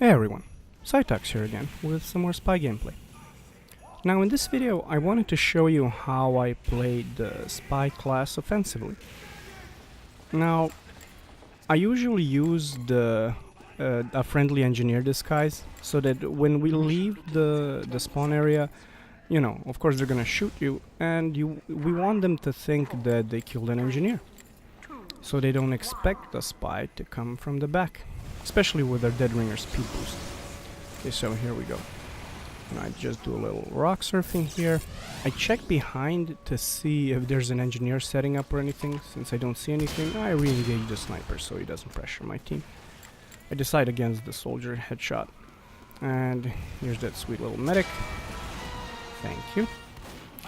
Hey everyone, Cytox here again with some more Spy gameplay. Now in this video I wanted to show you how I played the Spy class offensively. Now I usually use a friendly engineer disguise so that when we leave the spawn area, you know, of course they're gonna shoot you and we want them to think that they killed an engineer. So they don't expect the spy to come from the back. Especially with our Dead Ringer speed boost. Okay, so here we go. And I just do a little rock surfing here. I check behind to see if there's an engineer setting up or anything. Since I don't see anything, I re-engage the sniper so he doesn't pressure my team. I decide against the soldier headshot. And here's that sweet little medic. Thank you.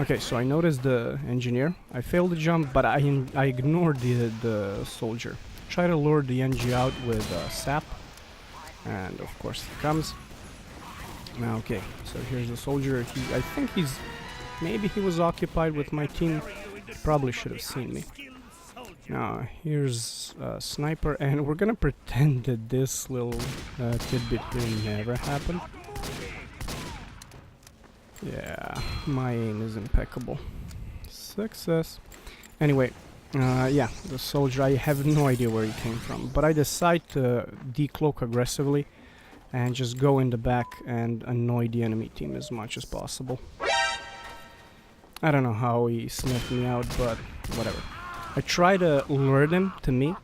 Okay, so I noticed the engineer. I failed the jump, but I ignored the soldier. Try to lure the NG out with sap, and of course he comes. Now, okay, so here's the soldier. I think maybe he was occupied with my team. Probably should have seen me. Now here's a sniper, and we're gonna pretend that this little tidbit here never happened. Yeah, my aim is impeccable. Success. Anyway. Yeah, the soldier, I have no idea where he came from, but I decide to decloak aggressively and just go in the back and annoy the enemy team as much as possible. I don't know how he sniffed me out, but whatever. I try to lure them to me,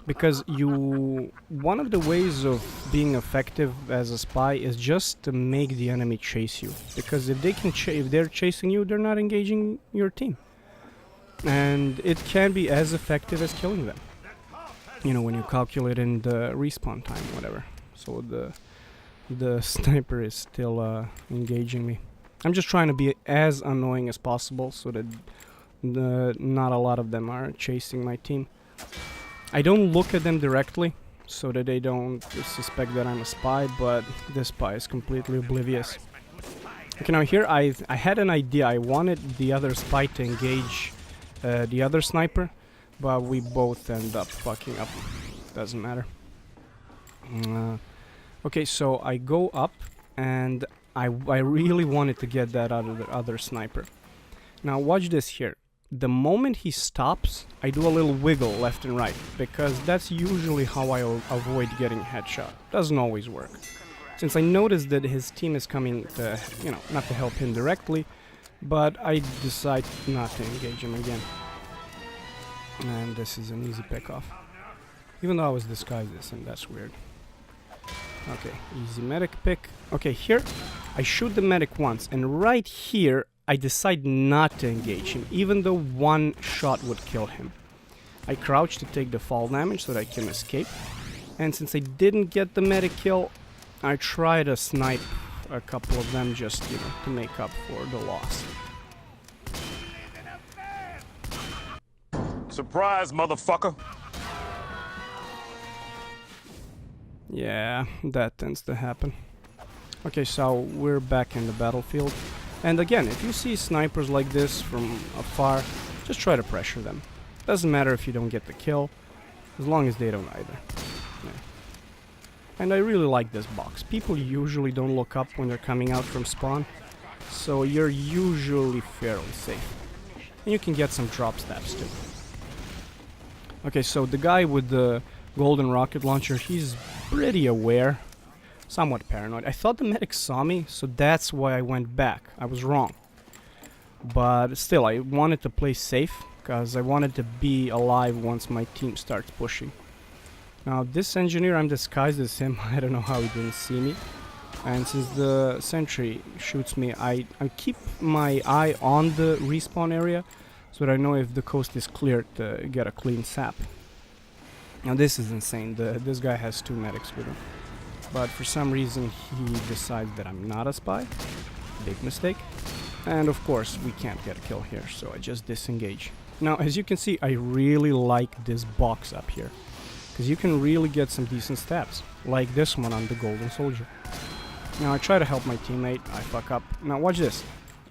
because one of the ways of being effective as a spy is just to make the enemy chase you, because if they're chasing you, they're not engaging your team. And it can be as effective as killing them. You know, when you calculate in the respawn time, whatever. So the sniper is still engaging me. I'm just trying to be as annoying as possible so that not a lot of them are chasing my team. I don't look at them directly so that they don't suspect that I'm a spy, but this spy is completely oblivious. Okay, now here I had an idea. I wanted the other spy to engage the other sniper, but we both end up fucking up. Doesn't matter. Okay, so I go up, and I really wanted to get that other sniper. Now watch this here. The moment he stops, I do a little wiggle left and right, because that's usually how I avoid getting headshot. Doesn't always work. Since I noticed that his team is coming to, you know, not to help him directly, but I decide not to engage him again. And this is an easy pick-off. Even though I was disguised this, and that's weird. Okay, easy medic pick. Okay, here I shoot the medic once, and right here I decide not to engage him, even though one shot would kill him. I crouch to take the fall damage so that I can escape. And since I didn't get the medic kill, I try to snipe a couple of them just, you know, to make up for the loss. Surprise, motherfucker! Yeah, that tends to happen. Okay, so we're back in the battlefield. And again, if you see snipers like this from afar, just try to pressure them. Doesn't matter if you don't get the kill, as long as they don't either. Yeah. And I really like this box. People usually don't look up when they're coming out from spawn, so you're usually fairly safe. And you can get some drop stabs too. Okay, so the guy with the golden rocket launcher, he's pretty aware. Somewhat paranoid. I thought the medic saw me, so that's why I went back. I was wrong. But still, I wanted to play safe, because I wanted to be alive once my team starts pushing. Now, this engineer, I'm disguised as him. I don't know how he didn't see me. And since the sentry shoots me, I keep my eye on the respawn area, so that I know if the coast is clear to get a clean sap. Now this is insane. This guy has 2 medics with him. But for some reason he decides that I'm not a spy. Big mistake. And of course we can't get a kill here, so I just disengage. Now as you can see, I really like this box up here, because you can really get some decent stabs, like this one on the golden soldier. Now I try to help my teammate, I fuck up. Now watch this.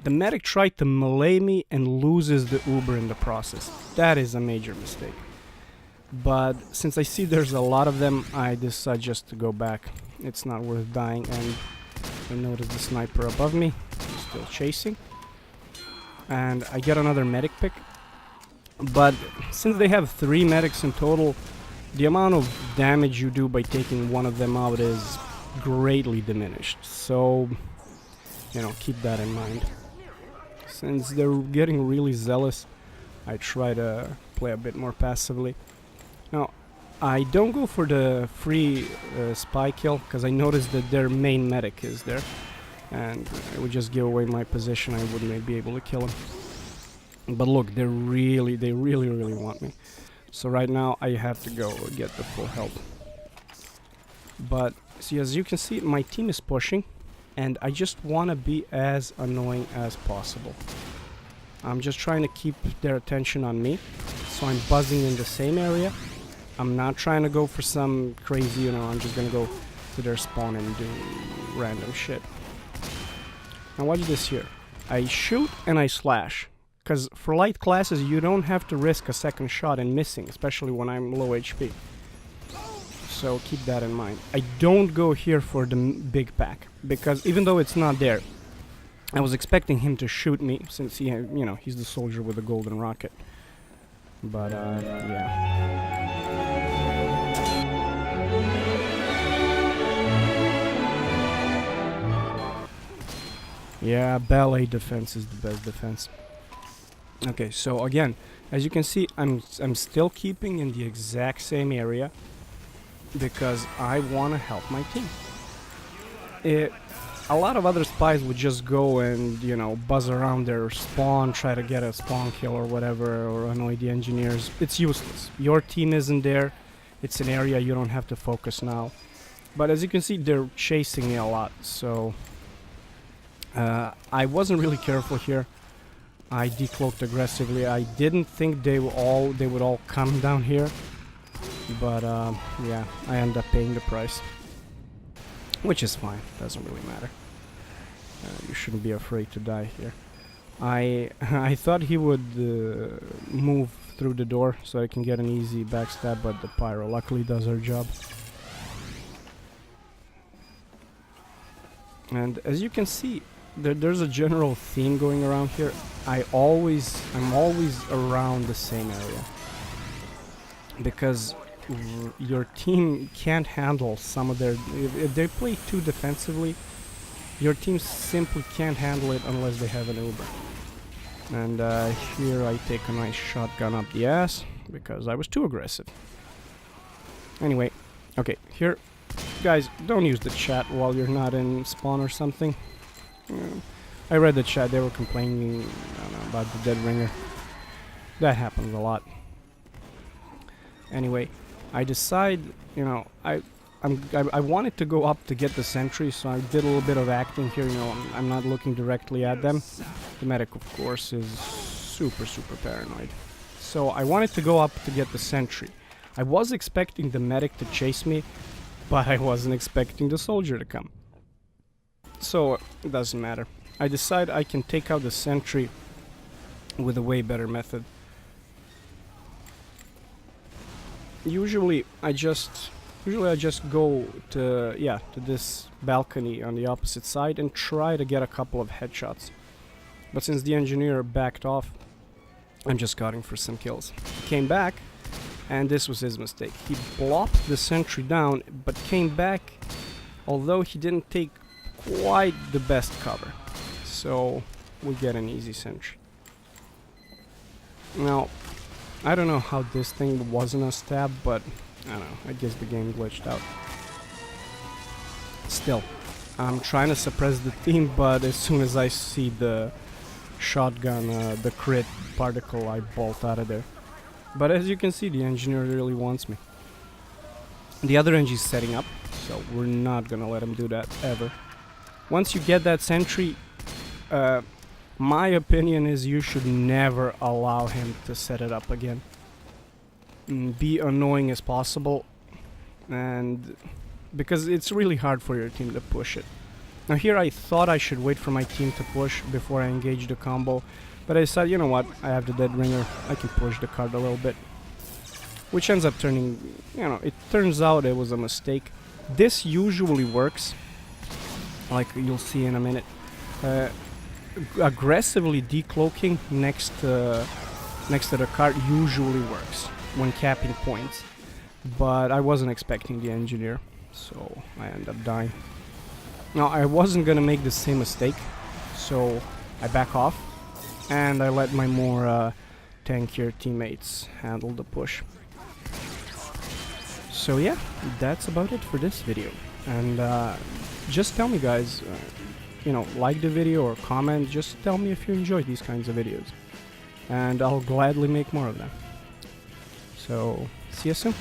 The medic tried to melee me and loses the Uber in the process. That is a major mistake. But since I see there's a lot of them, I decide just to go back. it's not worth dying. And I notice the sniper above me, still chasing. And I get another medic pick. But since they have 3 medics in total, the amount of damage you do by taking one of them out is greatly diminished. So, you know, keep that in mind. Since they're getting really zealous, I try to play a bit more passively. Now, I don't go for the free spy kill, because I noticed that their main medic is there. And I would just give away my position, I wouldn't be able to kill him. But look, they really want me. So right now I have to go get the full help. But see, as you can see, my team is pushing, and I just want to be as annoying as possible. I'm just trying to keep their attention on me, so I'm buzzing in the same area. I'm not trying to go for some crazy, you know, I'm just gonna go to their spawn and do random shit. Now watch this here. I shoot and I slash. Because for light classes, you don't have to risk a second shot and missing, especially when I'm low HP. So keep that in mind. I don't go here for the big pack, because even though it's not there, I was expecting him to shoot me, since he, you know, he's the soldier with the golden rocket. But yeah. Yeah, ballet defense is the best defense. Okay, so again, as you can see, I'm still keeping in the exact same area because I want to help my team. A lot of other spies would just go and, you know, buzz around their spawn, try to get a spawn kill or whatever, or annoy the engineers. It's useless. Your team isn't there. It's an area you don't have to focus now. But as you can see, they're chasing me a lot, so I wasn't really careful here. I decloaked aggressively. I didn't think they would all come down here, but yeah, I ended up paying the price, which is fine. Doesn't really matter. You shouldn't be afraid to die here. I thought he would move through the door so I can get an easy backstab, but the pyro luckily does her job. And as you can see, there's a general theme going around here. I'm always around the same area because your team can't handle some of their. If they play too defensively, your team simply can't handle it unless they have an Uber. And here I take a nice shotgun up the ass because I was too aggressive. Anyway, okay, here, guys, don't use the chat while you're not in spawn or something. I read the chat, they were complaining, I don't know, about the dead ringer. That happens a lot. Anyway, I decide, you know, I wanted to go up to get the sentry, so I did a little bit of acting here, you know, I'm not looking directly at them. The medic, of course, is super paranoid. So I wanted to go up to get the sentry. I was expecting the medic to chase me, but I wasn't expecting the soldier to come. So, it doesn't matter. I decide I can take out the sentry with a way better method. Usually I just go to this balcony on the opposite side and try to get a couple of headshots. But since the engineer backed off, I'm just scouting for some kills. He came back, and this was his mistake. He blocked the sentry down, but came back, although he didn't take quite the best cover. So we get an easy sentry. Now, I don't know how this thing wasn't a stab, but I don't know, I guess the game glitched out. Still, I'm trying to suppress the team, but as soon as I see the shotgun, the crit particle, I bolt out of there. But as you can see, the engineer really wants me. The other engine's setting up, so we're not gonna let him do that ever. Once you get that sentry, my opinion is you should never allow him to set it up again. Be annoying as possible, and because it's really hard for your team to push it. Now here I thought I should wait for my team to push before I engage the combo, but I said, you know what, I have the dead ringer, I can push the card a little bit. Which ends up turning, you know, it turns out it was a mistake, This usually works, like you'll see in a minute. Aggressively decloaking next to the cart usually works when capping points, but I wasn't expecting the engineer, so I ended up dying. Now I wasn't gonna make the same mistake, so I back off and I let my more tankier teammates handle the push. So yeah, that's about it for this video, and just tell me guys, you know, like the video or comment, just tell me if you enjoy these kinds of videos, and I'll gladly make more of them. So, see you soon.